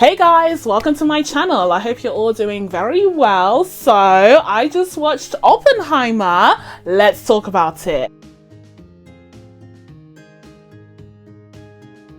Hey guys, welcome to my channel. I hope you're all doing very well. So I just watched Oppenheimer. Let's talk about it.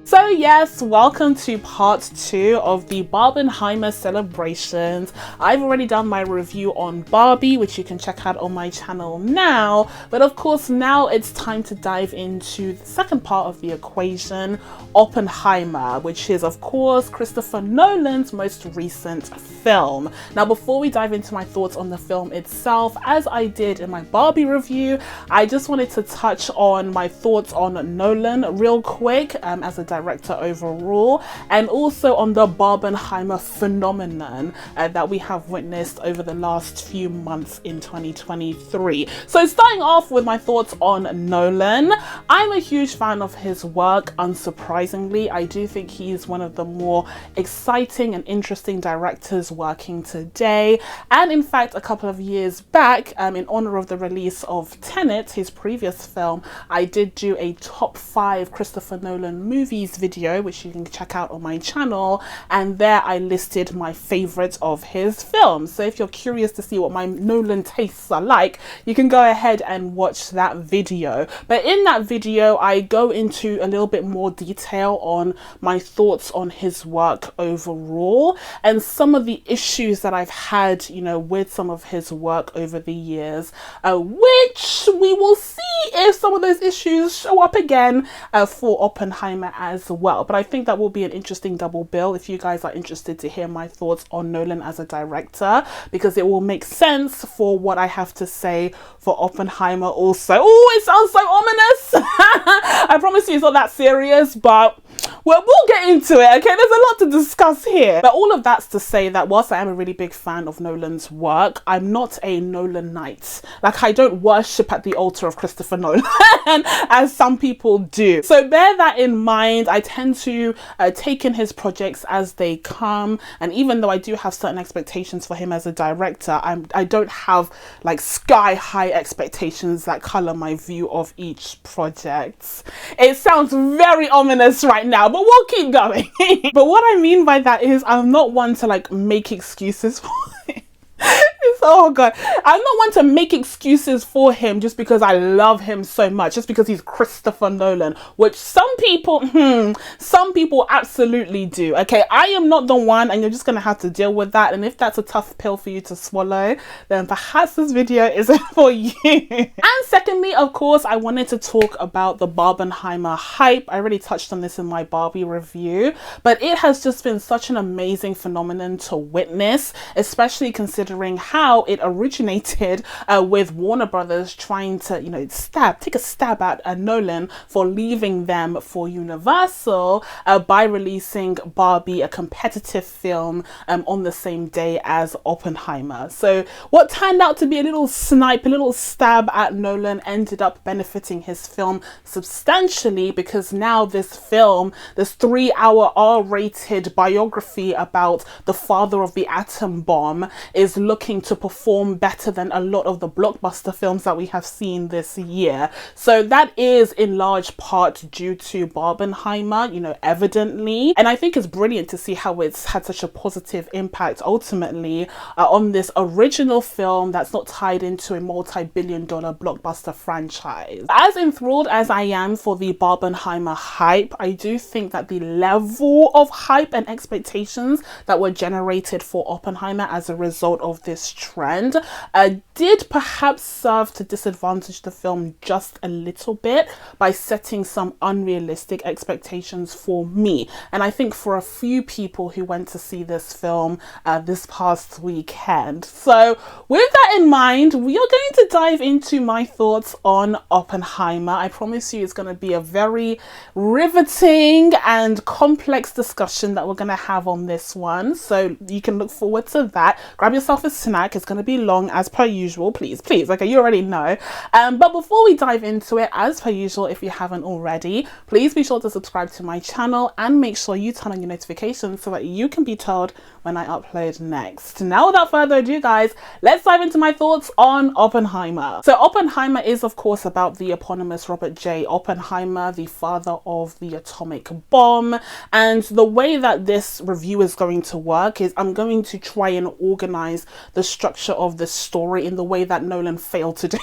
So yes, welcome to part 2 of the Barbenheimer celebrations. I've already done my review on Barbie, which you can check out on my channel now. But of course, now it's time to dive into the second part of the equation, Oppenheimer, which is of course Christopher Nolan's most recent film. Now, before we dive into my thoughts on the film itself, as I did in my Barbie review, I just wanted to touch on my thoughts on Nolan real quick as a director overall, and also on the Barbenheimer phenomenon that we have witnessed over the last few months in 2023. So starting off with my thoughts on Nolan, I'm a huge fan of his work. Unsurprisingly, I do think he's one of the more exciting and interesting directors working today. And in fact, a couple of years back, in honor of the release of Tenet, his previous film, I did do a top 5 Christopher Nolan movies video, which you can check out on my channel, and there I listed my favorites of his films. So if you're curious to see what my Nolan tastes are like, you can go ahead and watch that video. But in that video, I go into a little bit more detail on my thoughts on his work overall and some of the issues that I've had, with some of his work over the years, which we will see if some of those issues show up again for Oppenheimer as well. But I think that will be an interesting double bill if you guys are interested to hear my thoughts on Nolan as a director, because it will make sense for what I have to say for Oppenheimer also. Oh, it sounds so ominous. I promise you it's not that serious, but we'll get into it, okay? There's a lot to discuss here. But all of that's to say that whilst I am a really big fan of Nolan's work, I'm not a Nolan knight. Like, I don't worship at the altar of Christopher Nolan as some people do. So bear that in mind. I tend to take in his projects as they come, and even though I do have certain expectations for him as a director, I don't have like sky high expectations that color my view of each project. It sounds very ominous right now, but we'll keep going. But what I mean by that is I'm not one to like make excuses for it. Oh god, I'm not one to make excuses for him just because I love him so much, just because he's Christopher Nolan, which some people absolutely do. Okay, I am not the one, and you're just gonna have to deal with that. And if that's a tough pill for you to swallow, then perhaps this video isn't for you. And secondly, of course, I wanted to talk about the Barbenheimer hype. I already touched on this in my Barbie review, but it has just been such an amazing phenomenon to witness, especially considering how it originated with Warner Brothers trying to, take a stab at Nolan for leaving them for Universal by releasing Barbie, a competitive film, on the same day as Oppenheimer. So what turned out to be a little snipe, a little stab at Nolan, ended up benefiting his film substantially, because now this film, this 3-hour R-rated biography about the father of the atom bomb, is looking to perform better than a lot of the blockbuster films that we have seen this year. So that is in large part due to Barbenheimer, evidently. And I think it's brilliant to see how it's had such a positive impact ultimately on this original film that's not tied into a multi-billion-dollar blockbuster franchise. As enthralled as I am for the Barbenheimer hype, I do think that the level of hype and expectations that were generated for Oppenheimer as a result of this trend did perhaps serve to disadvantage the film just a little bit by setting some unrealistic expectations for me, and I think for a few people who went to see this film this past weekend. So with that in mind, we are going to dive into my thoughts on Oppenheimer. I promise you it's going to be a very riveting and complex discussion that we're going to have on this one, so you can look forward to that. Grab yourself a snack. It's going to be long as per usual. Please, okay, you already know. But before we dive into it, as per usual, if you haven't already, please be sure to subscribe to my channel and make sure you turn on your notifications so that you can be told when I upload next. Now, without further ado, guys, let's dive into my thoughts on Oppenheimer. So Oppenheimer is, of course, about the eponymous Robert J. Oppenheimer, the father of the atomic bomb. And the way that this review is going to work is I'm going to try and organize the structure of the story in the way that Nolan failed to do.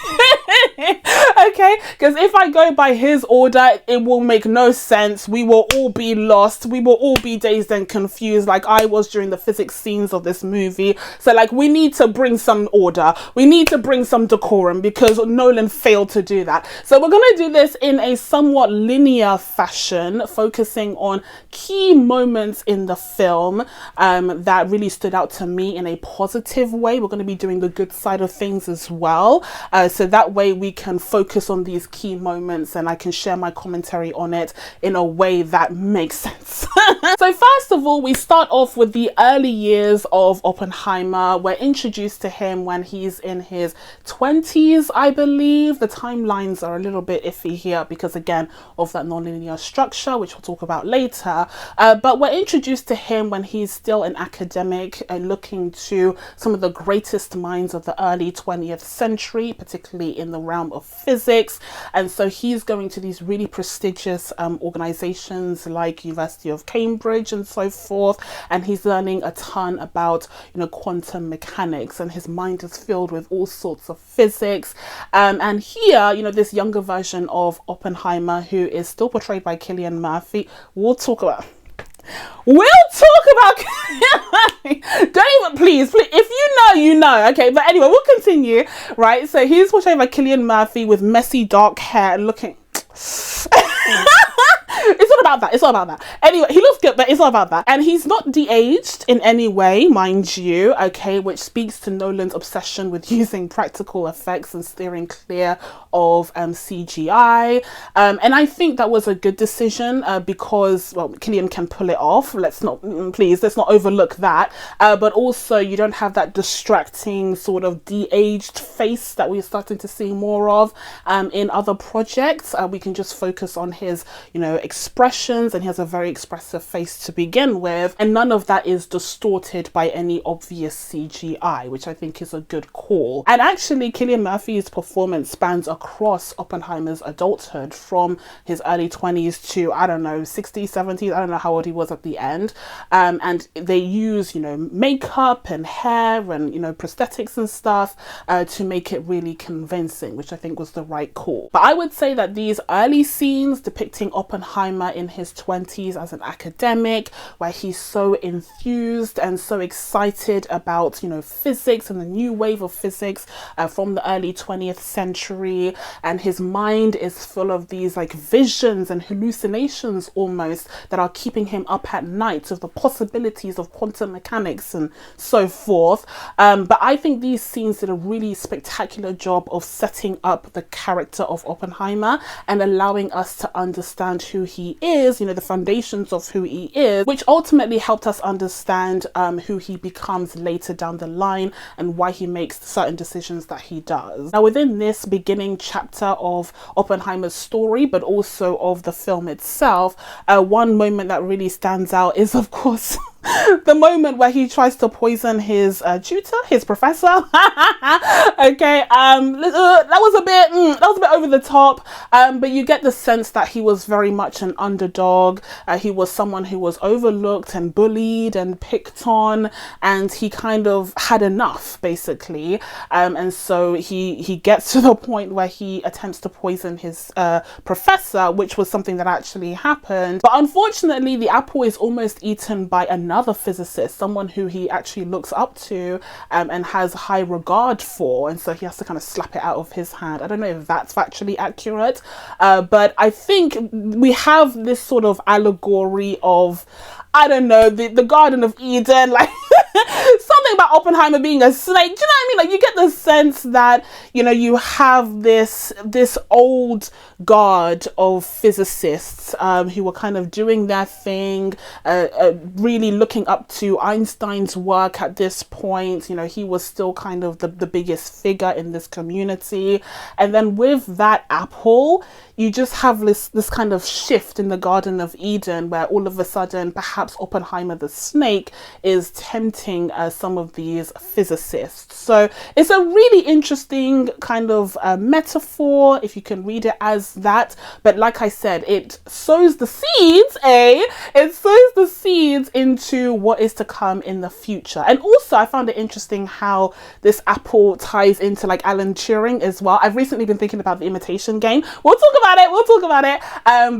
Okay, because if I go by his order, it will make no sense. We will all be lost. We will all be dazed and confused like I was during the physics scenes of this movie. So like, we need to bring some order. We need to bring some decorum because Nolan failed to do that. So we're going to do this in a somewhat linear fashion, focusing on key moments in the film that really stood out to me in a positive way. We're going to be doing the good side of things as well. So that way we can focus on these key moments and I can share my commentary on it in a way that makes sense. So first of all, we start off with the early years of Oppenheimer. We're introduced to him when he's in his 20s, I believe. The timelines are a little bit iffy here because, again, of that non-linear structure, which we'll talk about later. But we're introduced to him when he's still an academic and looking to some of the greatest minds of the early 20th century, particularly in the realm of physics. And so he's going to these really prestigious organizations like University of Cambridge and so forth, and he's learning a ton about, you know, quantum mechanics, and his mind is filled with all sorts of physics. And here, you know, this younger version of Oppenheimer, who is still portrayed by Cillian Murphy, we'll talk about don't even, please, if you know, you know. Okay, but anyway, we'll continue, right? So he's portrayed by Cillian Murphy with messy dark hair and looking it's not about that. It's not about that. Anyway, he looks good, but it's not about that. And he's not de-aged in any way, mind you, okay, which speaks to Nolan's obsession with using practical effects and steering clear of CGI. And I think that was a good decision because, well, Cillian can pull it off. Let's not overlook that. But also, you don't have that distracting sort of de-aged face that we're starting to see more of in other projects. We can just focus on his, you know, expressions, and he has a very expressive face to begin with, and none of that is distorted by any obvious CGI, which I think is a good call. And actually, Cillian Murphy's performance spans across Oppenheimer's adulthood from his early 20s to, I don't know, 60s, 70s, I don't know how old he was at the end. And they use, you know, makeup and hair and, you know, prosthetics and stuff to make it really convincing, which I think was the right call. But I would say that these early scenes depicting Oppenheimer in his 20s as an academic, where he's so enthused and so excited about, you know, physics and the new wave of physics from the early 20th century, and his mind is full of these like visions and hallucinations almost that are keeping him up at night of the possibilities of quantum mechanics and so forth. But I think these scenes did a really spectacular job of setting up the character of Oppenheimer and allowing us to understand who he is, you know, the foundations of who he is, which ultimately helped us understand who he becomes later down the line and why he makes certain decisions that he does. Now, within this beginning chapter of Oppenheimer's story, but also of the film itself, one moment that really stands out is, of course, the moment where he tries to poison his tutor, his professor. Okay, that was a bit over the top, but you get the sense that he was very much an underdog. He was someone who was overlooked and bullied and picked on, and he kind of had enough, basically. And so he gets to the point where he attempts to poison his professor, which was something that actually happened. But unfortunately, the apple is almost eaten by another physicist, someone who he actually looks up to and has high regard for, and so he has to kind of slap it out of his hand. I don't know if that's factually accurate, but I think we have this sort of allegory of, I don't know, the Garden of Eden, like something something about Oppenheimer being a snake. Do you know what I mean? Like, you get the sense that, you know, you have this old guard of physicists who were kind of doing their thing, really looking up to Einstein's work at this point. You know, he was still kind of the biggest figure in this community. And then with that apple, you just have this kind of shift in the Garden of Eden, where all of a sudden perhaps Oppenheimer the snake is tempting some of these physicists. So it's a really interesting kind of metaphor, if you can read it as that. But like I said, it sows the seeds, it sows the seeds into what is to come in the future. And also I found it interesting how this apple ties into like Alan Turing as well. I've recently been thinking about The Imitation Game. We'll talk about it.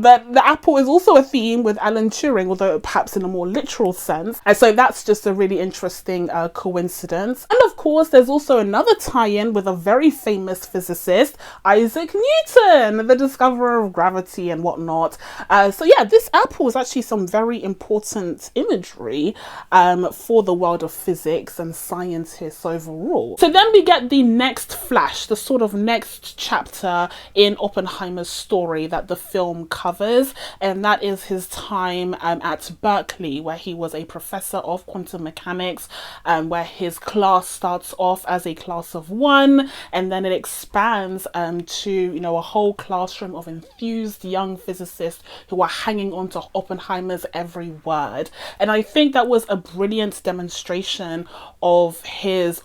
But the apple is also a theme with Alan Turing, although perhaps in a more literal sense. And so that's just a really interesting coincidence. And of course, there's also another tie-in with a very famous physicist, Isaac Newton, the discoverer of gravity and whatnot. So yeah, this apple is actually some very important imagery for the world of physics and scientists overall. So then we get the next flash, the sort of next chapter in Oppenheimer's story that the film covers, and that is his time at Berkeley, where he was a professor of quantum mechanics, where his class starts off as a class of 1, and then it expands to, you know, a whole classroom of enthused young physicists who are hanging on to Oppenheimer's every word. And I think that was a brilliant demonstration of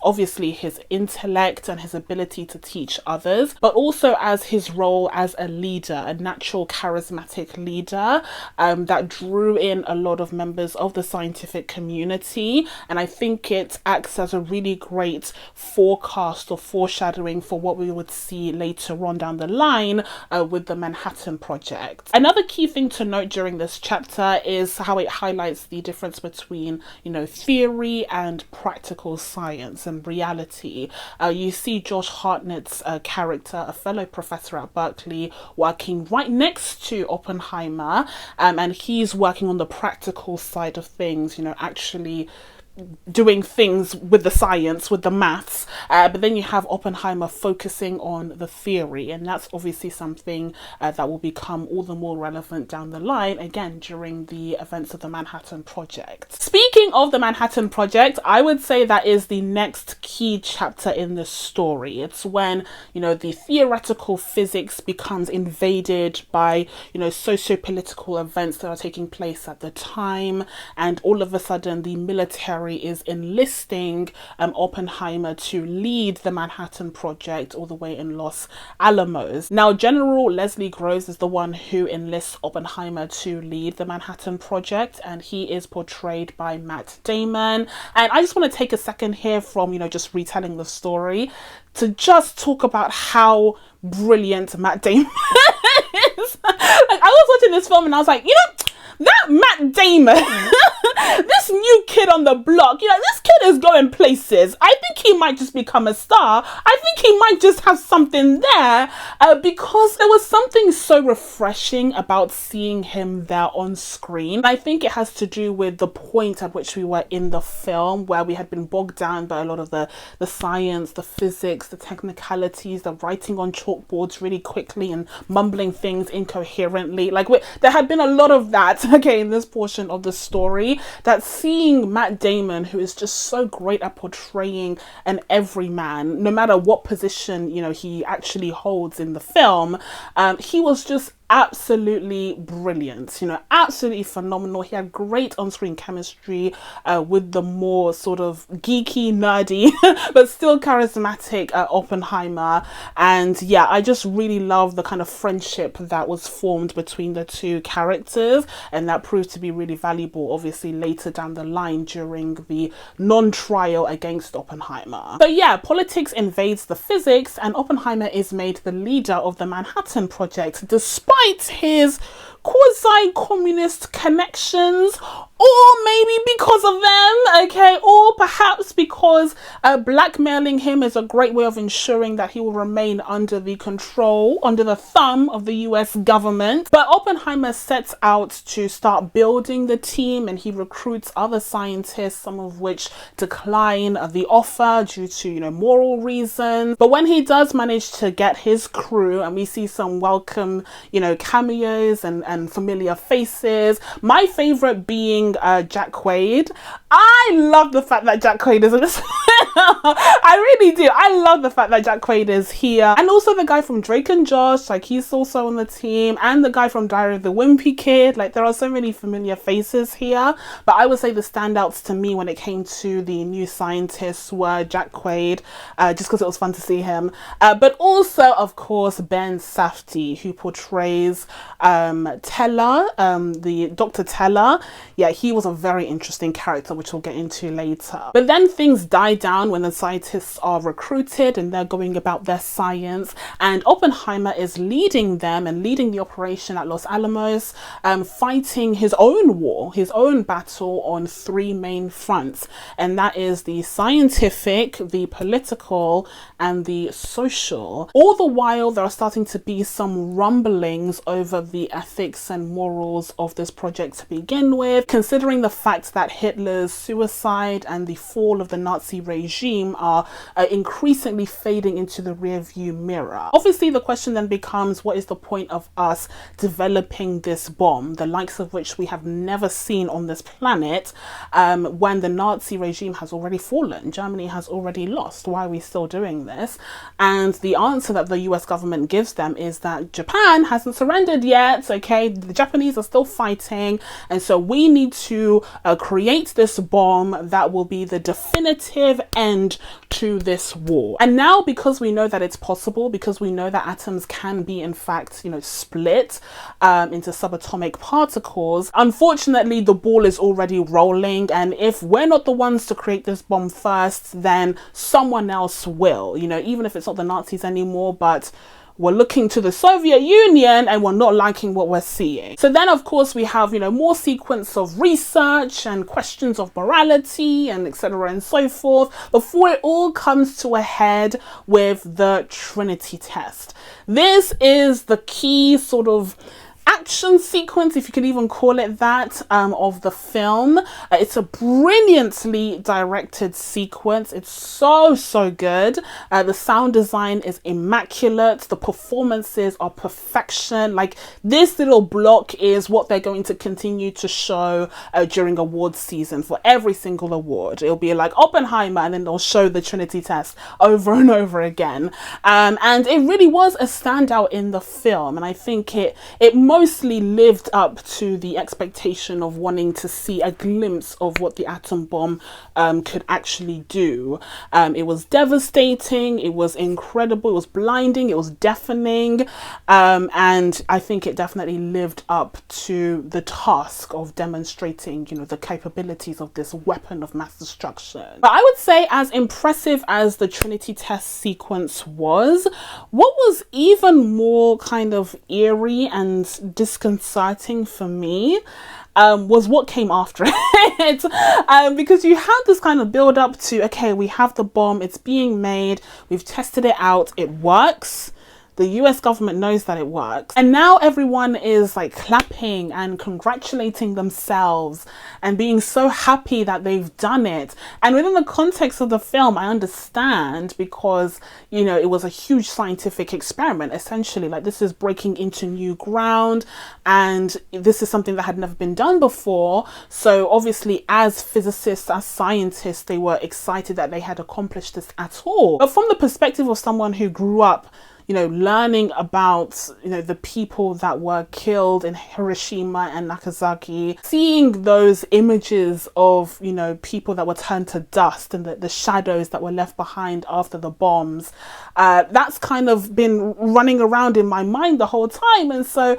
obviously his intellect and his ability to teach others, but also as his role as a leader, a natural charismatic leader that drew in a lot of members of the scientific community. And I think it acts as a really great forecast or foreshadowing for what we would see later on down the line with the Manhattan Project. Another key thing to note during this chapter is how it highlights the difference between, you know, theory and practical science and reality. You see Josh Hartnett's character, a fellow professor at Berkeley, working right next to Oppenheimer, and he's working on the practical side of things, you know, actually doing things with the science, with the maths, but then you have Oppenheimer focusing on the theory, and that's obviously something that will become all the more relevant down the line, again during the events of the Manhattan Project. Speaking of the Manhattan Project, I would say that is the next key chapter in the story. It's when, you know, the theoretical physics becomes invaded by, you know, socio-political events that are taking place at the time, and all of a sudden the military is enlisting Oppenheimer to lead the Manhattan Project all the way in Los Alamos. Now, General Leslie Groves is the one who enlists Oppenheimer to lead the Manhattan Project, and he is portrayed by Matt Damon. And I just want to take a second here from, you know, just retelling the story to just talk about how brilliant Matt Damon is. Like, I was watching this film and I was like, you know, that Matt Damon, this new kid on the block, you know, this kid is going places. I think he might just become a star. I think he might just have something there because there was something so refreshing about seeing him there on screen. I think it has to do with the point at which we were in the film, where we had been bogged down by a lot of the science, the physics, the technicalities, the writing on chalkboards really quickly and mumbling things incoherently. Like, there had been a lot of that, okay, in this portion of the story, that seeing Matt Damon, who is just so great at portraying an everyman, no matter what position, you know, he actually holds in the film, he was just absolutely brilliant, you know, absolutely phenomenal. He had great on-screen chemistry with the more sort of geeky, nerdy, but still charismatic Oppenheimer. And yeah, I just really love the kind of friendship that was formed between the two characters, and that proved to be really valuable, obviously, later down the line during the non-trial against Oppenheimer. But yeah, politics invades the physics, and Oppenheimer is made the leader of the Manhattan Project, despite his quasi-communist connections, or maybe because of them, okay, or perhaps because Blackmailing him is a great way of ensuring that he will remain under the control, under the thumb of the US government. But Oppenheimer sets out to start building the team, and he recruits other scientists, some of which decline the offer due to, moral reasons. But when he does manage to get his crew, and we see some welcome, cameos and familiar faces, my favorite being Jack Quaid. I love the fact that Jack Quaid is in this. I really do. I love the fact that Jack Quaid is here. And also the guy from Drake and Josh, like he's also on the team. And the guy from Diary of the Wimpy Kid. Like there are so many familiar faces here. But I would say the standouts to me when it came to the new scientists were Jack Quaid, just because it was fun to see him. But also, of course, Ben Safdie, who portrays Teller, the Dr. Teller. Yeah, he was a very interesting character, which we'll get into later. But then things die down when the scientists are recruited and they're going about their science, and Oppenheimer is leading them and leading the operation at Los Alamos, fighting his own war, his own battle on three main fronts, and that is the scientific, the political, and the social. All the while there are starting to be some rumblings over the ethics and morals of this project to begin with, considering the fact that Hitler's suicide and the fall of the Nazi regime are increasingly fading into the rearview mirror. Obviously, the question then becomes, what is the point of us developing this bomb, the likes of which we have never seen on this planet, when the Nazi regime has already fallen? Germany has already lost. Why are we still doing this? And the answer that the US government gives them is that Japan hasn't surrendered yet, okay? The Japanese are still fighting, and so we need to create this bomb that will be the definitive end to this war. And now, because we know that it's possible, because we know that atoms can be in fact, split into subatomic particles, unfortunately the ball is already rolling, and if we're not the ones to create this bomb first, then someone else will, even if it's not the Nazis anymore, but we're looking to the Soviet Union and we're not liking what we're seeing. So then, of course, we have, more sequence of research and questions of morality and etc. and so forth, before it all comes to a head with the Trinity test. This is the key sort of action sequence, if you could even call it that, of the film. It's a brilliantly directed sequence. It's so good. The sound design is immaculate. The performances are perfection. Like, this little block is what they're going to continue to show during awards season for every single award. It'll be like Oppenheimer, and then they'll show the Trinity test over and over again. And it really was a standout in the film, and I think it mostly lived up to the expectation of wanting to see a glimpse of what the atom bomb could actually do. It was devastating, it was incredible, it was blinding, it was deafening, and I think it definitely lived up to the task of demonstrating, the capabilities of this weapon of mass destruction. But I would say, as impressive as the Trinity test sequence was, what was even more kind of eerie and disconcerting for me was what came after it. Because you had this kind of build up to, okay, we have the bomb, it's being made, we've tested it out, it works. The US government knows that it works. And now everyone is like clapping and congratulating themselves and being so happy that they've done it. And within the context of the film, I understand, because, it was a huge scientific experiment, essentially. Like, this is breaking into new ground, and this is something that had never been done before. So obviously, as physicists, as scientists, they were excited that they had accomplished this at all. But from the perspective of someone who grew up learning about, the people that were killed in Hiroshima and Nagasaki, seeing those images of, people that were turned to dust and the shadows that were left behind after the bombs, that's kind of been running around in my mind the whole time. And so,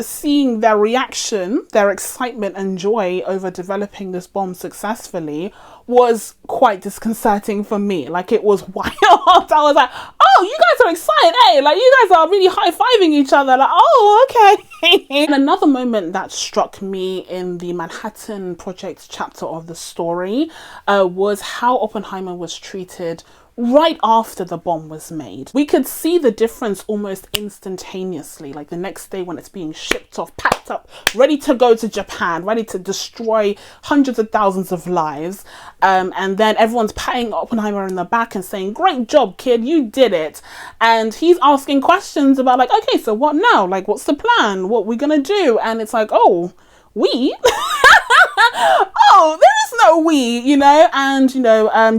seeing their reaction, their excitement and joy over developing this bomb successfully was quite disconcerting for me. Like, it was wild. I was like, oh, you guys are excited, eh? Like, you guys are really high-fiving each other. Like, oh, okay. And another moment that struck me in the Manhattan Project chapter of the story was how Oppenheimer was treated right after the bomb was made. We could see the difference almost instantaneously, like the next day when it's being shipped off, packed up, ready to go to Japan, ready to destroy hundreds of thousands of lives. And then everyone's patting Oppenheimer in the back and saying, "Great job, kid, you did it." And he's asking questions about like, okay, so what now? Like, what's the plan? What are we gonna do? And it's like, oh, we? Oh, there is no we, you know. And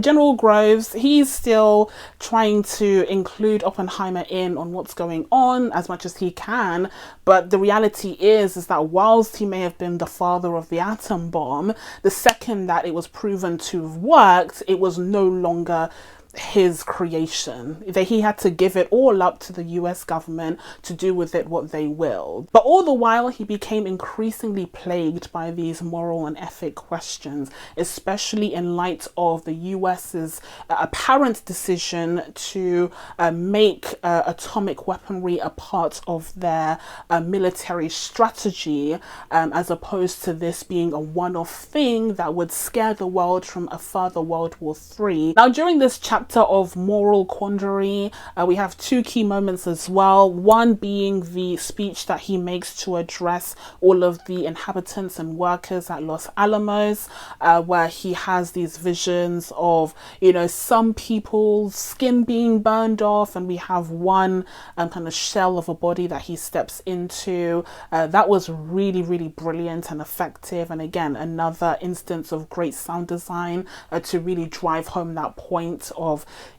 General Groves, he's still trying to include Oppenheimer in on what's going on as much as he can, but the reality is that whilst he may have been the father of the atom bomb, the second that it was proven to have worked, it was no longer his creation. That he had to give it all up to the US government to do with it what they willed. But all the while he became increasingly plagued by these moral and ethic questions, especially in light of the US's apparent decision to make atomic weaponry a part of their military strategy, as opposed to this being a one-off thing that would scare the world from a further World War III. Now, during this chapter of moral quandary, we have two key moments as well. One being the speech that he makes to address all of the inhabitants and workers at Los Alamos, where he has these visions of, some people's skin being burned off, and we have one kind of shell of a body that he steps into. That was really, really brilliant and effective. And again, another instance of great sound design to really drive home that point of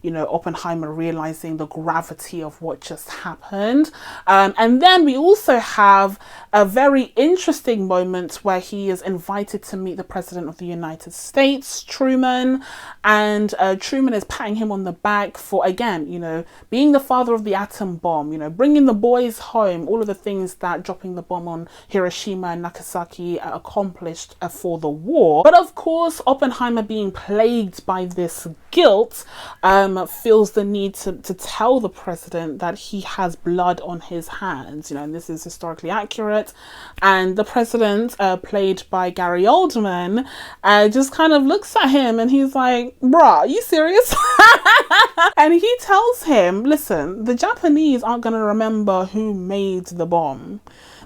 Oppenheimer realizing the gravity of what just happened. And then we also have a very interesting moment where he is invited to meet the President of the United States, Truman, and Truman is patting him on the back for, again, being the father of the atom bomb, bringing the boys home, all of the things that dropping the bomb on Hiroshima and Nagasaki accomplished for the war. But of course, Oppenheimer, being plagued by this guilt, feels the need to tell the president that he has blood on his hands, and this is historically accurate. And the president, played by Gary Oldman, just kind of looks at him and he's like, "Bruh, are you serious?" And he tells him, "Listen, the Japanese aren't going to remember who made the bomb.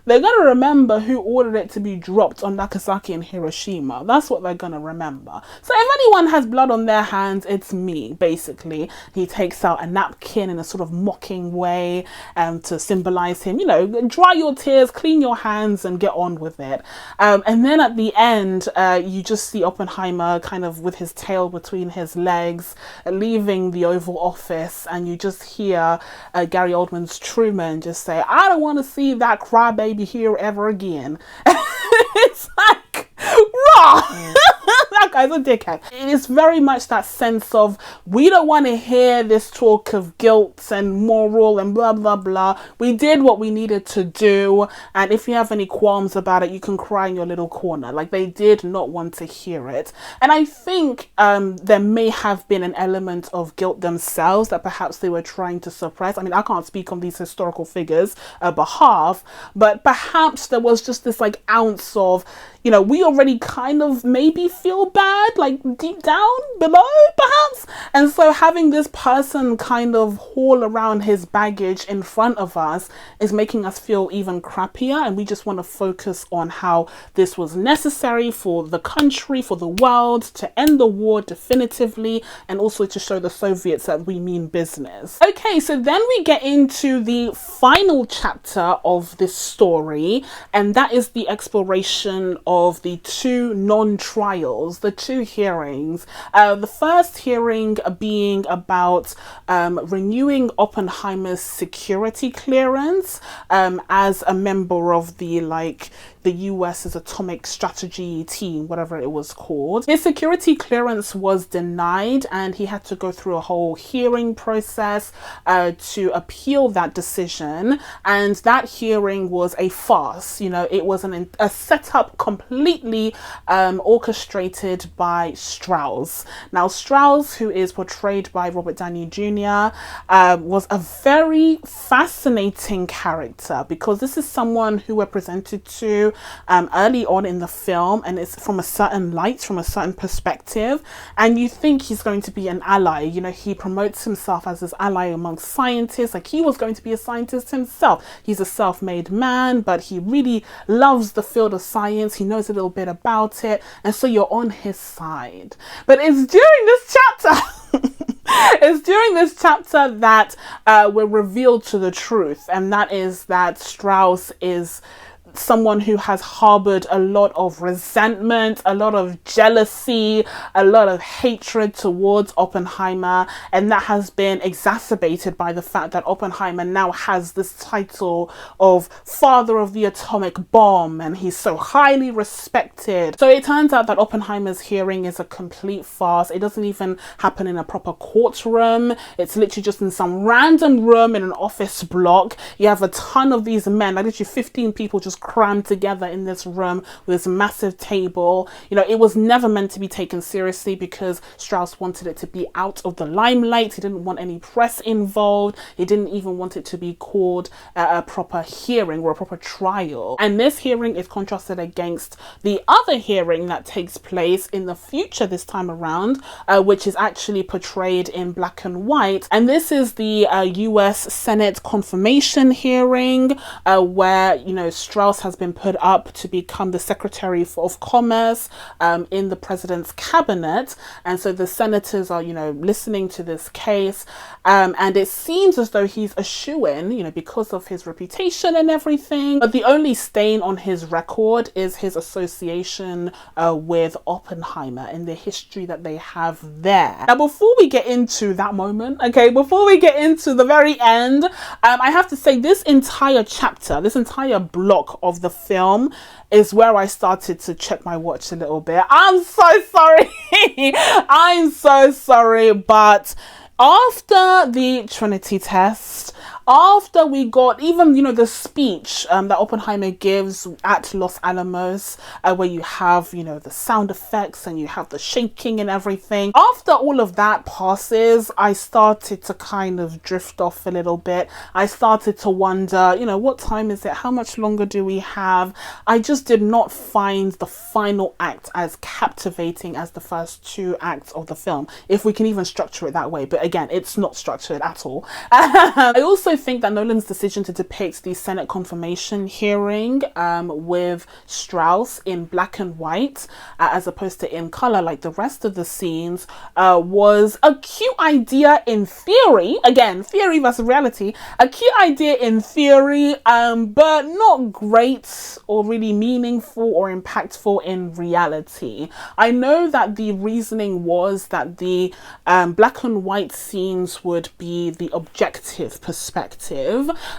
They're going to remember who ordered it to be dropped on Nagasaki and Hiroshima. That's what they're going to remember. So if anyone has blood on their hands, it's me," basically. He takes out a napkin in a sort of mocking way to symbolize him, dry your tears, clean your hands and get on with it. And then at the end, you just see Oppenheimer kind of with his tail between his legs, leaving the Oval Office, and you just hear Gary Oldman's Truman just say, "I don't want to see that crybaby here ever again." It's like, raw. That guy's a dickhead. It is very much that sense of, we don't want to hear this talk of guilt and moral and blah blah blah. We did what we needed to do, and if you have any qualms about it, you can cry in your little corner. Like, they did not want to hear it. And I think there may have been an element of guilt themselves that perhaps they were trying to suppress. I mean, I can't speak on these historical figures' behalf, but perhaps there was just this like ounce of, we already kind of maybe feel bad, like deep down below, perhaps. And so having this person kind of haul around his baggage in front of us is making us feel even crappier. And we just want to focus on how this was necessary for the country, for the world, to end the war definitively, and also to show the Soviets that we mean business. Okay, so then we get into the final chapter of this story, and that is the exploration of the two non-trials, the two hearings. The first hearing being about renewing Oppenheimer's security clearance as a member of the US's atomic strategy team, whatever it was called. His security clearance was denied, and he had to go through a whole hearing process to appeal that decision. And that hearing was a farce. It was a setup completely orchestrated played by Strauss. Now, Strauss, who is portrayed by Robert Downey Jr., was a very fascinating character because this is someone who we're presented to early on in the film, and it's from a certain light, from a certain perspective, and you think he's going to be an ally. You know, he promotes himself as this ally amongst scientists, like he was going to be a scientist himself. He's a self-made man, but he really loves the field of science. He knows a little bit about it, and so you're on his side. But it's during this chapter it's during this chapter that we're revealed to the truth, and that is that Strauss is someone who has harbored a lot of resentment, a lot of jealousy, a lot of hatred towards Oppenheimer, and that has been exacerbated by the fact that Oppenheimer now has this title of father of the atomic bomb, and he's so highly respected. So it turns out that Oppenheimer's hearing is a complete farce. It doesn't even happen in a proper courtroom. It's literally just in some random room in an office block. You have a ton of these men, like literally 15 people just crammed together in this room with this massive table. You know, it was never meant to be taken seriously because Strauss wanted it to be out of the limelight. He didn't want any press involved. He didn't even want it to be called a proper hearing or a proper trial. And this hearing is contrasted against the other hearing that takes place in the future this time around, which is actually portrayed in black and white. And this is the US Senate confirmation hearing, where, you know, Strauss has been put up to become the Secretary of Commerce in the president's cabinet. And so the senators are, you know, listening to this case, and it seems as though he's a shoo-in, you know, because of his reputation and everything. But the only stain on his record is his association with Oppenheimer and the history that they have there. Now, before we get into that moment, okay, before we get into the very end, I have to say this entire chapter, this entire block of the film is where I started to check my watch a little bit. I'm so sorry. I'm so sorry, but after the Trinity test, after we got even, you know, the speech that Oppenheimer gives at Los Alamos, where you have, you know, the sound effects and you have the shaking and everything. After all of that passes, I started to kind of drift off a little bit. I started to wonder, you know, what time is it? How much longer do we have? I just did not find the final act as captivating as the first two acts of the film, if we can even structure it that way. But again, it's not structured at all. I also think that Nolan's decision to depict the Senate confirmation hearing with Strauss in black and white as opposed to in color like the rest of the scenes was a cute idea in theory. Again, theory versus reality. A cute idea in theory, but not great or really meaningful or impactful in reality. I know that the reasoning was that the black and white scenes would be the objective perspective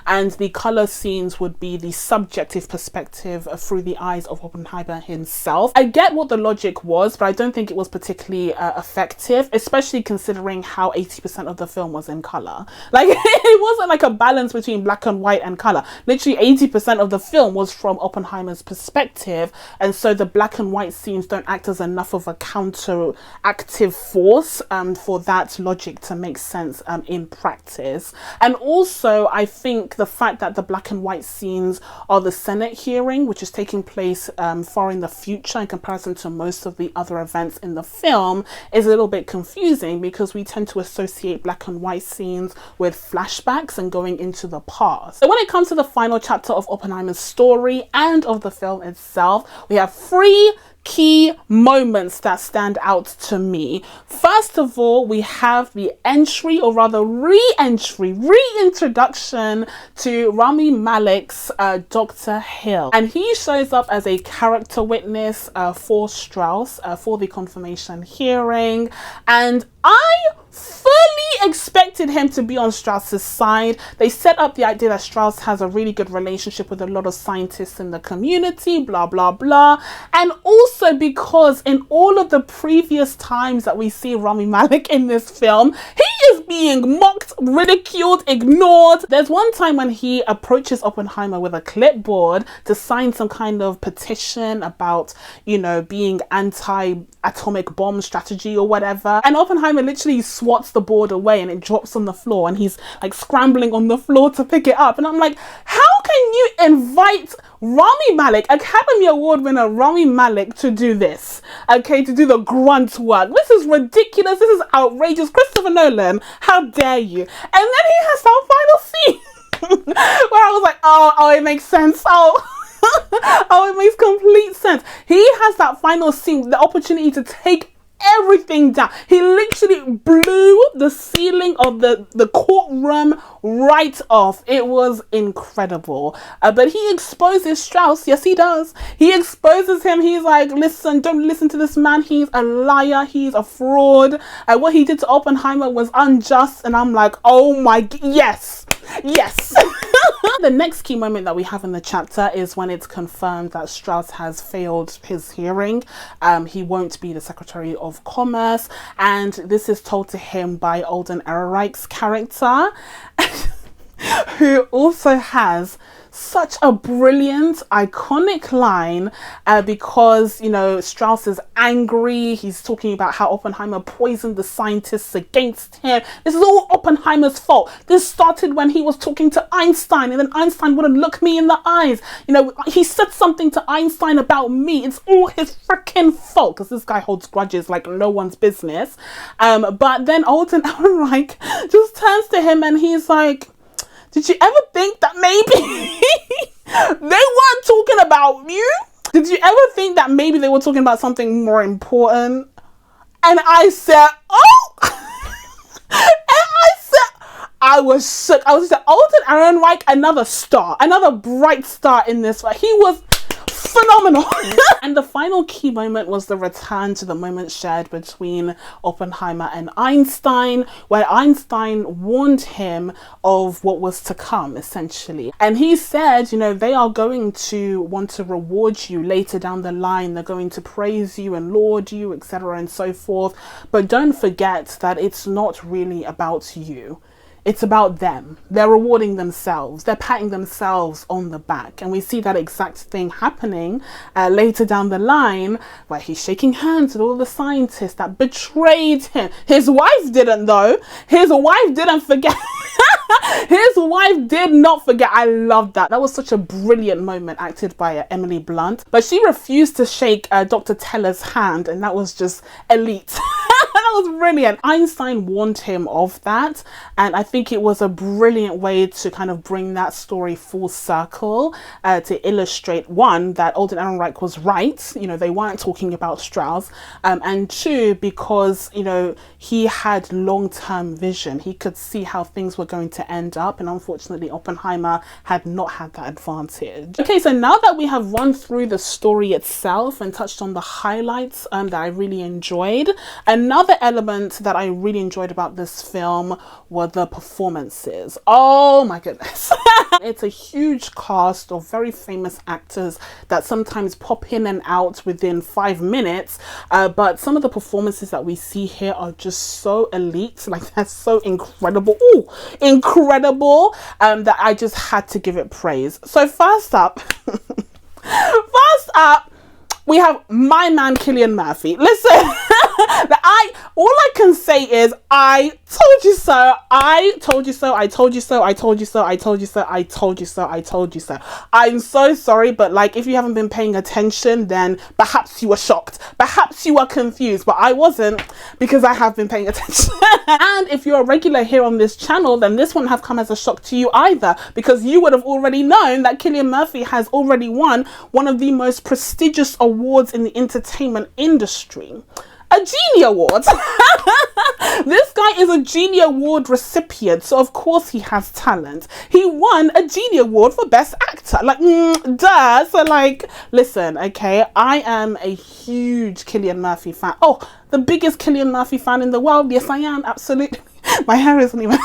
and the color scenes would be the subjective perspective through the eyes of Oppenheimer himself. I get what the logic was, but I don't think it was particularly effective, especially considering how 80% of the film was in color. Like, it wasn't like a balance between black and white and color. Literally 80% of the film was from Oppenheimer's perspective, and so the black and white scenes don't act as enough of a counteractive force for that logic to make sense in practice. And also, I think the fact that the black and white scenes are the Senate hearing, which is taking place far in the future in comparison to most of the other events in the film, is a little bit confusing because we tend to associate black and white scenes with flashbacks and going into the past. So when it comes to the final chapter of Oppenheimer's story and of the film itself, we have three key moments that stand out to me. First of all, we have the entry, or rather reintroduction to Rami Malek's Dr. Hill, and he shows up as a character witness for Strauss for the confirmation hearing, and I fully expected him to be on Strauss's side. They set up the idea that Strauss has a really good relationship with a lot of scientists in the community, blah, blah, blah. And also because in all of the previous times that we see Rami Malek in this film, he is being mocked, ridiculed, ignored. There's one time when he approaches Oppenheimer with a clipboard to sign some kind of petition about, you know, being anti-atomic bomb strategy or whatever. And Oppenheimer literally swats the board away and it drops on the floor, and he's like scrambling on the floor to pick it up. And I'm like, how can you invite Rami Malek, Academy Award winner Rami Malek, to do this? Okay, to do the grunt work. This is ridiculous. This is outrageous. Christopher Nolan, how dare you? And then he has that final scene where I was like, oh, it makes sense. Oh, it makes complete sense. He has that final scene, the opportunity to take everything down. He literally blew the ceiling of the courtroom right off. It was incredible. But he exposes Strauss. Yes, he does. He exposes him. He's like, listen, don't listen to this man. He's a liar. He's a fraud. What he did to Oppenheimer was unjust. And I'm like, oh my, yes. The next key moment that we have in the chapter is when it's confirmed that Strauss has failed his hearing. He won't be the Secretary of Commerce, and this is told to him by Alden Ehrenreich's character, who also has such a brilliant, iconic line because, you know, Strauss is angry. He's talking about how Oppenheimer poisoned the scientists against him. This is all Oppenheimer's fault. This started when he was talking to Einstein, and then Einstein wouldn't look me in the eyes. You know, he said something to Einstein about me. It's all his freaking fault, because this guy holds grudges like no one's business. But then Alden Ehrenreich just turns to him and he's like, did you ever think that maybe they weren't talking about you? Did you ever think that maybe they were talking about something more important? And I said, oh! I was shook. I was just like, Alden Ehrenreich, another star, another bright star in this. He was phenomenal. And the final key moment was the return to the moment shared between Oppenheimer and Einstein, where Einstein warned him of what was to come, essentially. And he said, you know, they are going to want to reward you later down the line. They're going to praise you and laud you, etc. and so forth. But don't forget that it's not really about you. It's about them. They're rewarding themselves. They're patting themselves on the back. And we see that exact thing happening later down the line, where he's shaking hands with all the scientists that betrayed him. His wife didn't, though. His wife didn't forget. His wife did not forget. I loved that. That was such a brilliant moment acted by Emily Blunt. But she refused to shake Dr. Teller's hand, and that was just elite. That was brilliant. Einstein warned him of that, and I think it was a brilliant way to kind of bring that story full circle to illustrate, one, that Alden Ehrenreich was right. You know, they weren't talking about Strauss, and two, because, you know, he had long-term vision. He could see how things were going to end up, and unfortunately Oppenheimer had not had that advantage. Okay, so now that we have run through the story itself and touched on the highlights that I really enjoyed, another element that I really enjoyed about this film were the performances. Oh my goodness. It's a huge cast of very famous actors that sometimes pop in and out within 5 minutes, but some of the performances that we see here are just so elite. Like, that's so incredible. Ooh, incredible, that I just had to give it praise. So first up we have my man Cillian Murphy. Listen, all I can say is, I told you so. I told you so. I told you so. I told you so. I told you so. I told you so. I told you so. I'm so sorry, but like, if you haven't been paying attention, then perhaps you were shocked. Perhaps you were confused, but I wasn't, because I have been paying attention. And if you're a regular here on this channel, then this wouldn't have come as a shock to you either, because you would have already known that Cillian Murphy has already won one of the most prestigious awards in the entertainment industry. A Jeannie Award. This guy is a Jeannie Award recipient, so of course he has talent. He won a Jeannie Award for Best Actor. Like, duh. So like, listen, okay, I am a huge Cillian Murphy fan. Oh, the biggest Cillian Murphy fan in the world. Yes, I am. Absolutely. My hair isn't even.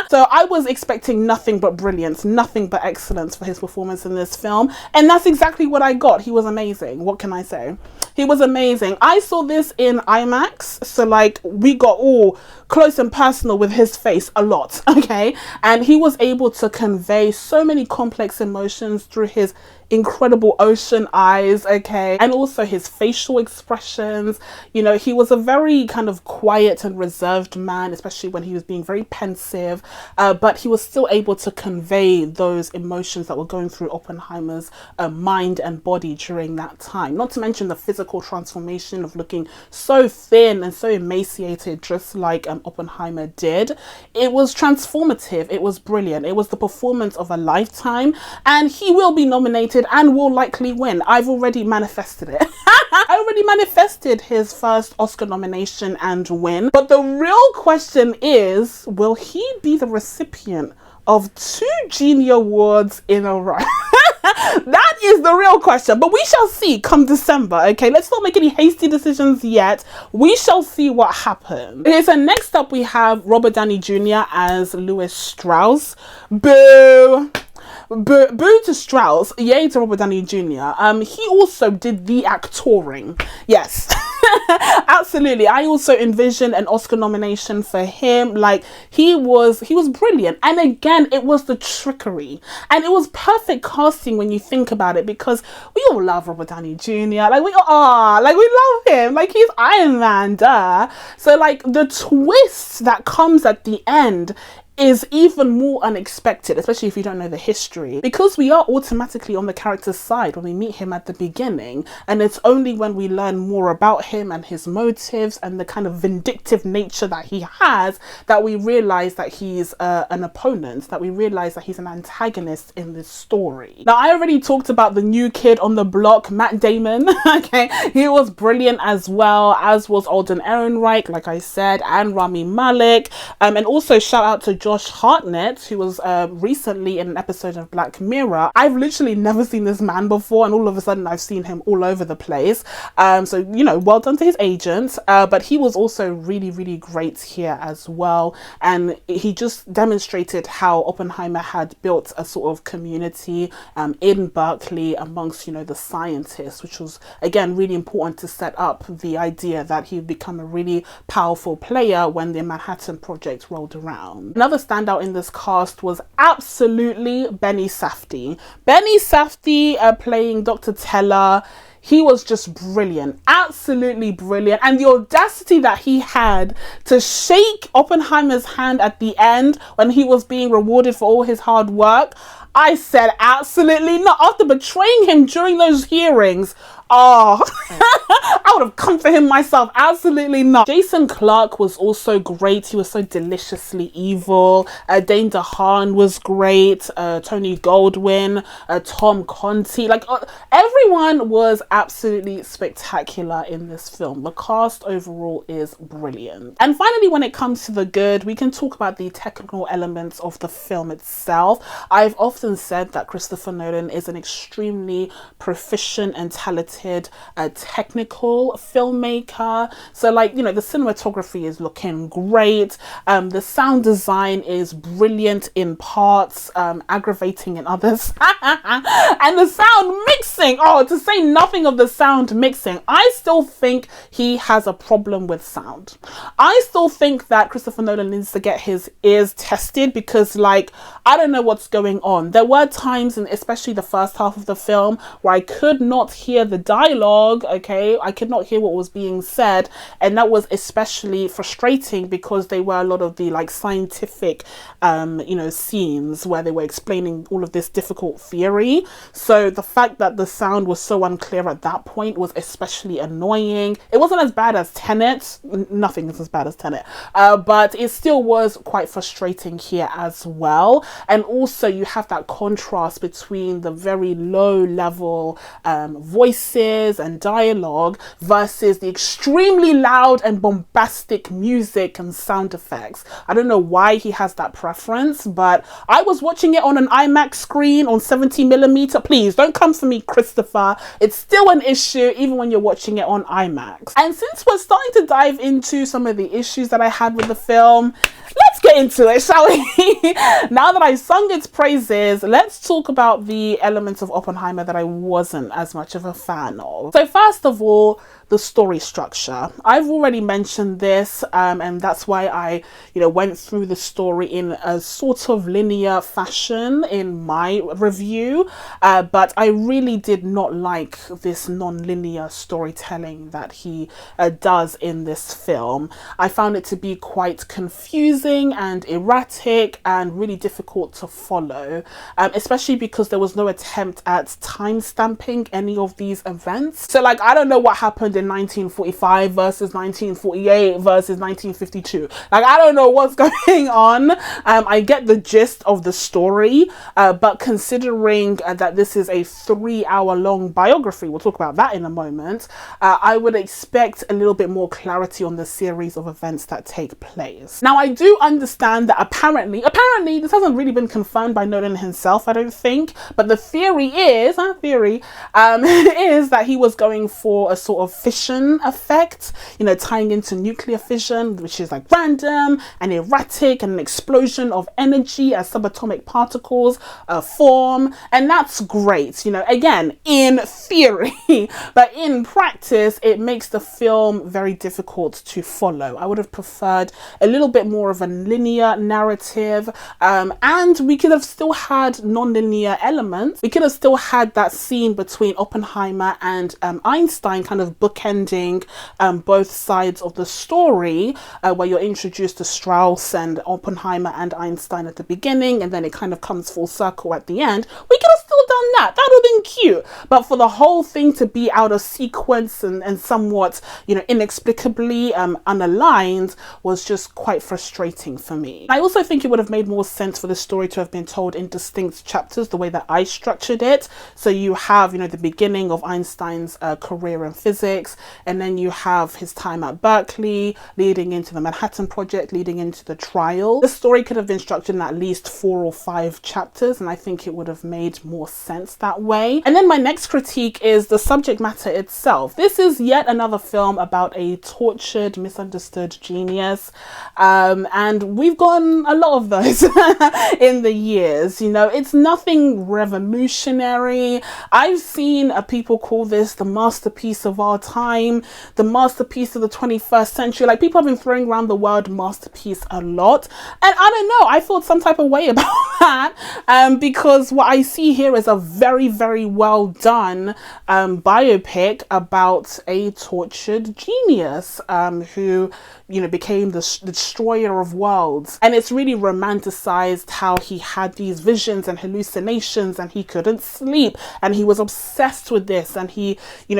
So I was expecting nothing but brilliance, nothing but excellence for his performance in this film. And that's exactly what I got. He was amazing. What can I say? He was amazing. I saw this in IMAX, so like we got all close and personal with his face a lot, okay? And he was able to convey so many complex emotions through his incredible ocean eyes, okay, and also his facial expressions. You know, he was a very kind of quiet and reserved man, especially when he was being very pensive, but he was still able to convey those emotions that were going through Oppenheimer's mind and body during that time. Not to mention the physical transformation of looking so thin and so emaciated, just like Oppenheimer did. It was transformative. It was brilliant. It was the performance of a lifetime, and he will be nominated and will likely win. I've already manifested it. I already manifested his first Oscar nomination and win. But the real question is, will he be the recipient of 2 Jeannie Awards in a row? That is the real question, but we shall see come December, okay? Let's not make any hasty decisions yet. We shall see what happens. Okay, so next up we have Robert Downey Jr. as Louis Strauss. Boo! Boo to Strauss, yay to Robert Downey Jr. He also did the actoring. Yes, absolutely. I also envisioned an Oscar nomination for him. Like, he was brilliant. And again, it was the trickery. And it was perfect casting when you think about it, because we all love Robert Downey Jr. Like, we love him. Like, he's Iron Man, duh. So, like, the twist that comes at the end is even more unexpected, especially if you don't know the history, because we are automatically on the character's side when we meet him at the beginning, and it's only when we learn more about him and his motives and the kind of vindictive nature that he has that we realize that he's an opponent, that we realize that he's an antagonist in this story. Now, I already talked about the new kid on the block, Matt Damon. Okay, he was brilliant as well, as was Alden Ehrenreich, like I said, and Rami Malek, and also shout out to Josh Hartnett, who was recently in an episode of Black Mirror. I've literally never seen this man before, and all of a sudden I've seen him all over the place. So, you know, well done to his agent. But he was also really, really great here as well. And he just demonstrated how Oppenheimer had built a sort of community in Berkeley amongst, you know, the scientists, which was, again, really important to set up the idea that he'd become a really powerful player when the Manhattan Project rolled around. Another standout in this cast was absolutely Benny Safdie. Benny Safdie playing Dr. Teller. He was just brilliant, absolutely brilliant. And the audacity that he had to shake Oppenheimer's hand at the end when he was being rewarded for all his hard work. I said absolutely not. After betraying him during those hearings, oh, I would have come for him myself. Absolutely not. Jason Clarke was also great. He was so deliciously evil. Dane DeHaan was great. Tony Goldwyn, Tom Conti. Like, everyone was absolutely spectacular in this film. The cast overall is brilliant. And finally, when it comes to the good, we can talk about the technical elements of the film itself. I've often said that Christopher Nolan is an extremely proficient and talented technical filmmaker. So, like, you know, the cinematography is looking great. The sound design is brilliant in parts, aggravating in others. And the sound mixing, oh, to say nothing of the sound mixing, I still think he has a problem with sound. I still think that Christopher Nolan needs to get his ears tested, because, like, I don't know what's going on. There were times, and especially the first half of the film, where I could not hear the dialogue, okay? I could not hear what was being said, and that was especially frustrating because they were a lot of the, like, scientific, you know, scenes where they were explaining all of this difficult theory. So the fact that the sound was so unclear at that point was especially annoying. It wasn't as bad as Tenet. Nothing is as bad as Tenet. But it still was quite frustrating here as well. And also you have that contrast between the very low level voices and dialogue versus the extremely loud and bombastic music and sound effects. I don't know why he has that preference, but I was watching it on an IMAX screen on 70mm. Please don't come for me, Christopher. It's still an issue even when you're watching it on IMAX. And since we're starting to dive into some of the issues that I had with the film, let's let's get into it, shall we? Now that I sung its praises, let's talk about the elements of Oppenheimer that I wasn't as much of a fan of. So first of all, the story structure. I've already mentioned this, and that's why I, went through the story in a sort of linear fashion in my review, but I really did not like this non-linear storytelling that he does in this film. I found it to be quite confusing and erratic and really difficult to follow, especially because there was no attempt at time stamping any of these events. So like, I don't know what happened in 1945 versus 1948 versus 1952. Like, I don't know what's going on. I get the gist of the story, but considering that this is a 3-hour-long biography, we'll talk about that in a moment, I would expect a little bit more clarity on the series of events that take place. Now, I do understand that apparently this hasn't really been confirmed by Nolan himself, I don't think, but the theory is, is that he was going for a sort of fission effect, tying into nuclear fission, which is like random and erratic, and an explosion of energy as subatomic particles form, and that's great, again, in theory, but in practice, it makes the film very difficult to follow. I would have preferred a little bit more of a linear narrative, and we could have still had non-linear elements. We could have still had that scene between Oppenheimer and Einstein kind of bookending both sides of the story, where you're introduced to Strauss and Oppenheimer and Einstein at the beginning, and then it kind of comes full circle at the end. We could have still done that. That would have been cute. But for the whole thing to be out of sequence and somewhat, inexplicably unaligned was just quite frustrating for me. I also think it would have made more sense for the story to have been told in distinct chapters, the way that I structured it. So you have, the beginning of Einstein's career in physics, and then you have his time at Berkeley, leading into the Manhattan Project, leading into the trial. The story could have been structured in at least 4 or 5 chapters, and I think it would have made more sense that way. And then my next critique is the subject matter itself. This is yet another film about a tortured, misunderstood genius, and we've gotten a lot of those in the years. It's nothing revolutionary. I've seen people call this the masterpiece of our time, the masterpiece of the 21st century. Like, people have been throwing around the word masterpiece a lot, and I don't know, I felt some type of way about that, because what I see here is a very, very well done biopic about a tortured genius who became the destroyer of worlds, and it's really romanticized how he had these visions and hallucinations, and he couldn't sleep, and he was obsessed with this, and he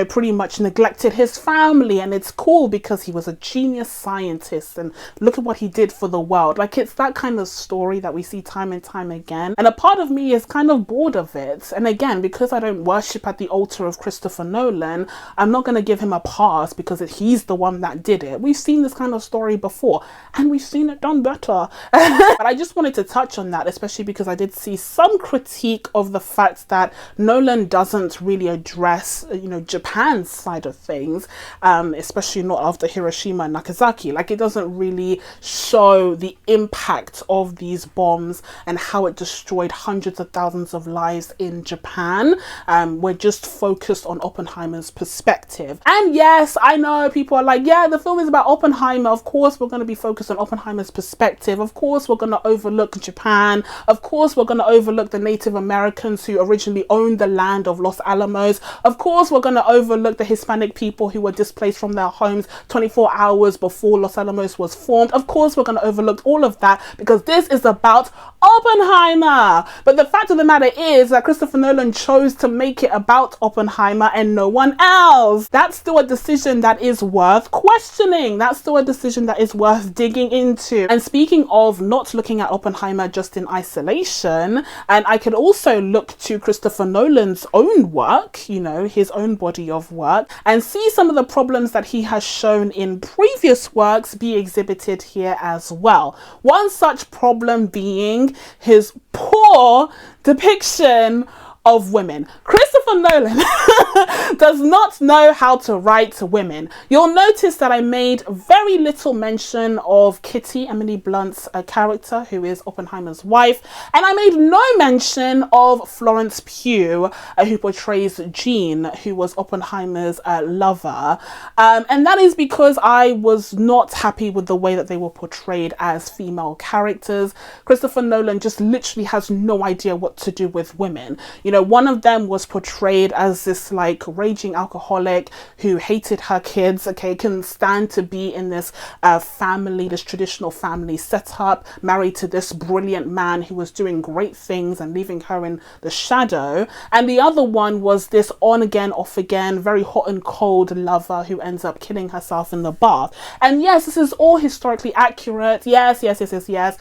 pretty much neglected his family, and it's cool because he was a genius scientist, and look at what he did for the world. Like, it's that kind of story that we see time and time again, and a part of me is kind of bored of it. And again, because I don't worship at the altar of Christopher Nolan, I'm not going to give him a pass because he's the one that did it. We've seen this kind of story before, and we've seen it done better. But I just wanted to touch on that, especially because I did see some critique of the fact that Nolan doesn't really address, Japan's side of things, especially not after Hiroshima and Nagasaki. Like, it doesn't really show the impact of these bombs and how it destroyed hundreds of thousands of lives in Japan. We're just focused on Oppenheimer's perspective. And yes, I know people are like, yeah, the film is about Oppenheimer. Of course, we're going to be focused on Oppenheimer's perspective. Of course, we're going to overlook Japan. Of course, we're going to overlook the Native Americans who originally owned the land of Los Alamos. Of course, we're going to overlook the Hispanic people who were displaced from their homes 24 hours before Los Alamos was formed. Of course, we're going to overlook all of that because this is about Oppenheimer. But the fact of the matter is that Christopher Nolan chose to make it about Oppenheimer and no one else. That's still a decision that is worth questioning. That's still a decision that is worth digging into. And speaking of not looking at Oppenheimer just in isolation, and I could also look to Christopher Nolan's own work, his own body of work, and see some of the problems that he has shown in previous works be exhibited here as well. One such problem being his poor depiction of women. Christopher Christopher Nolan does not know how to write women. You'll notice that I made very little mention of Kitty, Emily Blunt's character, who is Oppenheimer's wife, and I made no mention of Florence Pugh, who portrays Jean, who was Oppenheimer's lover. And that is because I was not happy with the way that they were portrayed as female characters. Christopher Nolan just literally has no idea what to do with women. You know, one of them was portrayed as this like raging alcoholic who hated her kids, okay, can stand to be in this family, this traditional family setup, married to this brilliant man who was doing great things and leaving her in the shadow. And the other one was this on again, off again, very hot and cold lover who ends up killing herself in the bath. And yes, this is all historically accurate. Yes.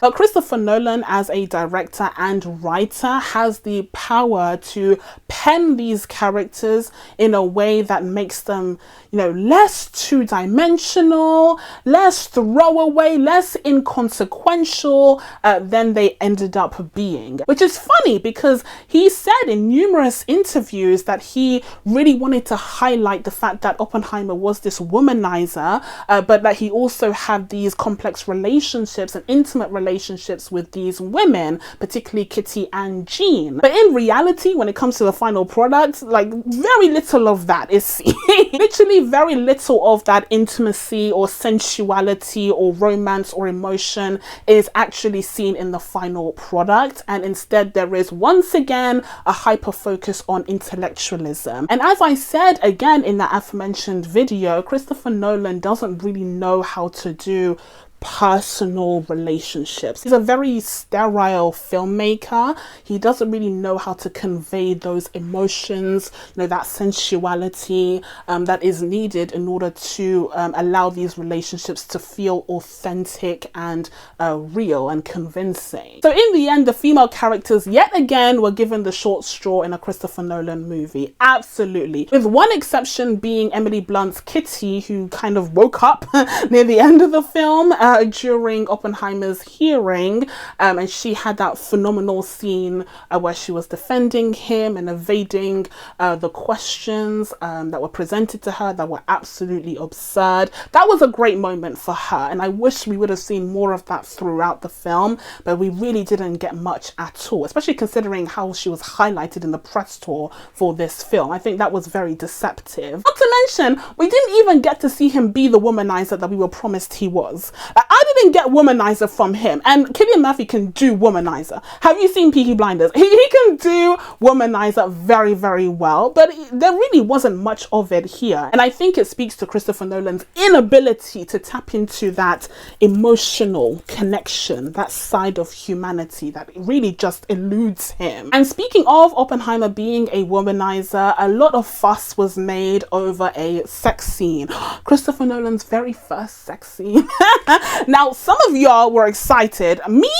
But Christopher Nolan, as a director and writer, has the power to pen these characters in a way that makes them, you know, less two-dimensional, less throwaway, less inconsequential than they ended up being. Which is funny because he said in numerous interviews that he really wanted to highlight the fact that Oppenheimer was this womanizer, but that he also had these complex relationships and intimate relationships with these women, particularly Kitty and Jean. But in reality, when it comes to the final product, like very little of that is seen. Literally very little of that intimacy or sensuality or romance or emotion is actually seen in the final product, and instead there is once again a hyper focus on intellectualism. And as I said again in that aforementioned video, Christopher Nolan doesn't really know how to do personal relationships. He's a very sterile filmmaker. He doesn't really know how to convey those emotions, you know, that sensuality that is needed in order to allow these relationships to feel authentic and real and convincing. So in the end, the female characters yet again were given the short straw in a Christopher Nolan movie. Absolutely. With one exception being Emily Blunt's Kitty, who kind of woke up near the end of the film during Oppenheimer's hearing, and she had that phenomenal scene where she was defending him and evading the questions that were presented to her that were absolutely absurd. That was a great moment for her, and I wish we would have seen more of that throughout the film, but we really didn't get much at all, especially considering how she was highlighted in the press tour for this film. I think that was very deceptive. Not to mention, we didn't even get to see him be the womanizer that we were promised he was. I didn't get womanizer from him, and Cillian Murphy can do womanizer. Have you seen Peaky Blinders? He can do womanizer very, very well, but there really wasn't much of it here. And I think it speaks to Christopher Nolan's inability to tap into that emotional connection, that side of humanity that really just eludes him. And speaking of Oppenheimer being a womanizer, a lot of fuss was made over a sex scene. Christopher Nolan's very first sex scene. Now, some of y'all were excited. Me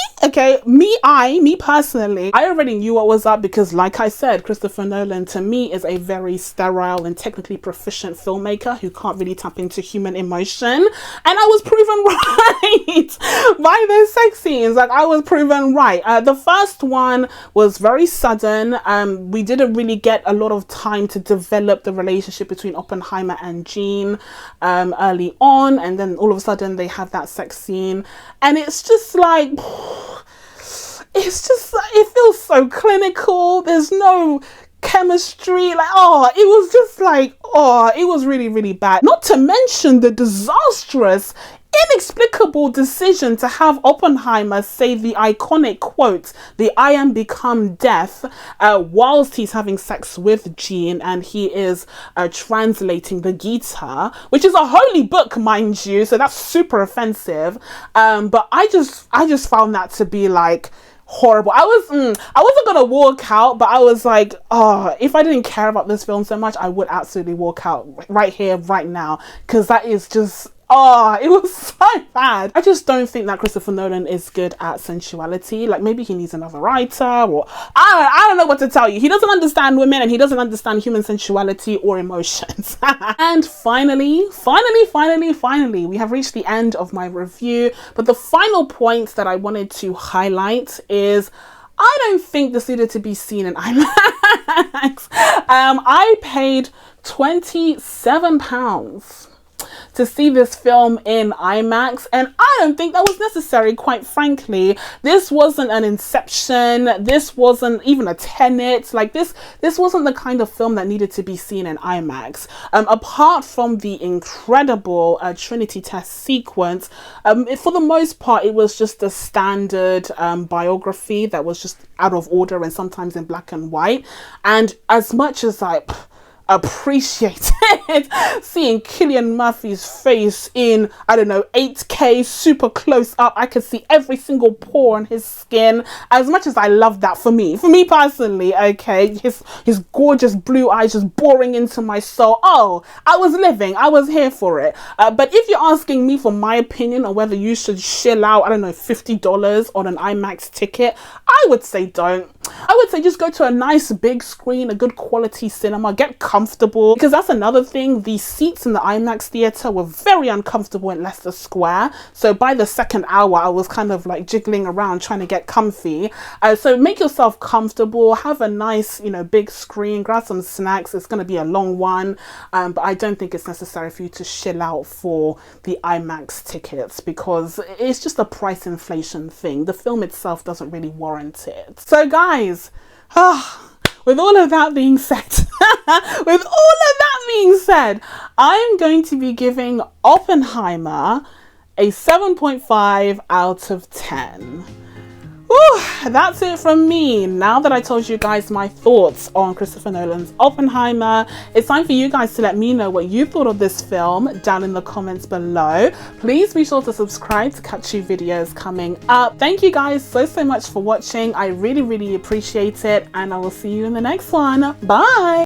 personally, I already knew what was up because, like I said, Christopher Nolan to me is a very sterile and technically proficient filmmaker who can't really tap into human emotion. And I was proven right by those sex scenes. Like, I was proven right. The first one was very sudden. We didn't really get a lot of time to develop the relationship between Oppenheimer and Jean early on, and then all of a sudden they have that sex scene, and it's just like, it feels so clinical. There's no chemistry. Like, it was just like, it was really, really bad. Not to mention the disastrous, inexplicable decision to have Oppenheimer say the iconic quote, "The I am become death," whilst he's having sex with Jean, and he is translating the Gita, which is a holy book, mind you, so that's super offensive. But I just found that to be like horrible. I wasn't gonna walk out, but I was like, if I didn't care about this film so much, I would absolutely walk out right here, right now, because that is just, it was so bad. I just don't think that Christopher Nolan is good at sensuality. Like, maybe he needs another writer, or I don't know what to tell you. He doesn't understand women, and he doesn't understand human sensuality or emotions. And finally, we have reached the end of my review. But the final point that I wanted to highlight is, I don't think this needed to be seen in IMAX. I paid £27 to see this film in IMAX, and I don't think that was necessary, quite frankly. This wasn't an Inception, this wasn't even a Tenet. Like this wasn't the kind of film that needed to be seen in IMAX. Apart from the incredible Trinity test sequence, for the most part it was just a standard biography that was just out of order and sometimes in black and white. And as much as I appreciated seeing Cillian Murphy's face in, I don't know, 8K, super close up, I could see every single pore on his skin. As much as I love that, for me personally, okay, his gorgeous blue eyes just boring into my soul. Oh, I was here for it. But if you're asking me for my opinion on whether you should shell out, I don't know, $50 on an IMAX ticket, I would say don't. I would say just go to a nice big screen, a good quality cinema, get comfortable, because that's another thing. The seats in the IMAX theater were very uncomfortable in Leicester Square. So by the second hour, I was kind of like jiggling around trying to get comfy. So make yourself comfortable, have a nice, you know, big screen, grab some snacks. It's going to be a long one, but I don't think it's necessary for you to shell out for the IMAX tickets, because it's just a price inflation thing. The film itself doesn't really warrant it. So guys, with all of that being said, I'm going to be giving Oppenheimer a 7.5 out of 10. Whew, that's it from me. Now that I told you guys my thoughts on Christopher Nolan's Oppenheimer, it's time for you guys to let me know what you thought of this film down in the comments below. Please be sure to subscribe to catch new videos coming up. Thank you guys so much for watching. I really appreciate it, and I will see you in the next one. Bye!